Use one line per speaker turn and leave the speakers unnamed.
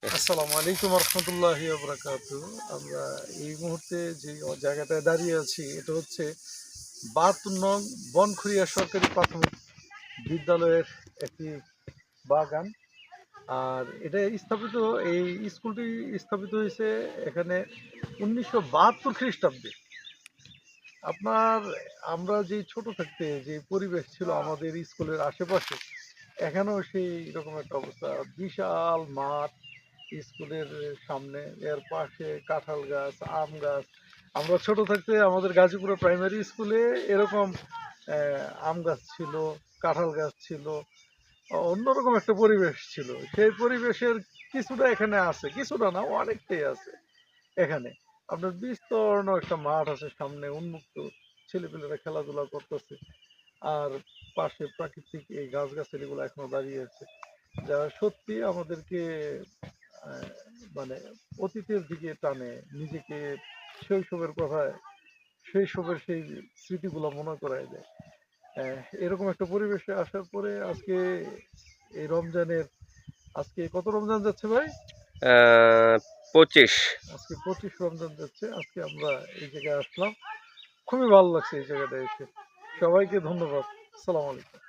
আসসালামু আলাইকুম রহমতুল্লাহি বারাকাতু। আমরা এই মুহূর্তে যে জায়গাটায় দাঁড়িয়ে আছি এটা হচ্ছে ৭২ নং বনখুরিয়া সরকারি প্রাথমিক বিদ্যালয়ের একটি বাগান। আর এটা স্থাপিত, এই স্কুলটি স্থাপিত হয়েছে এখানে ১৯৭২ খ্রিস্টাব্দে। আপনার আমরা যে ছোট থাকতে যে পরিবেশ ছিল আমাদের স্কুলের আশেপাশে, এখানেও সেই রকম একটা অবস্থা। বিশাল মাঠ স্কুলের সামনে, এর পাশে কাঁঠাল গাছ, আম গাছ। আমরা ছোট থাকতে আমাদের গাজীপুরে প্রাইমারি স্কুলে এরকম আম গাছ ছিল, কাঁঠাল গাছ ছিল, অন্যরকম একটা পরিবেশ ছিল। সেই পরিবেশের কিছুটা এখানে আছে, কিছুটা না, অনেকটাই আছে এখানে। আপনার বিস্তর্ণ একটা মাঠ আছে সামনে, উন্মুক্ত, ছেলেপেলেরা খেলাধুলা করতেছে। আর পাশে প্রাকৃতিক এই গাছগাছালিগুলো এখনো দাঁড়িয়ে আছে, যা সত্যি আমাদেরকে আহ, মানে অতীতের দিকে টানে, নিজেকে শৈশবের কথায়, শৈশবের সেই স্মৃতিগুলো মনে করায় দেয়। এরকম একটা পরিবেশে আসার পরে আজকে এই রমজানের, আজকে কত রমজান যাচ্ছে ভাই?
২৫।
আজকে 25 রমজান যাচ্ছে। আজকে আমরা এই জায়গায় আসলাম, খুবই ভালো লাগছে এই জায়গাটা এসে। সবাইকে ধন্যবাদ। আসসালামু আলাইকুম।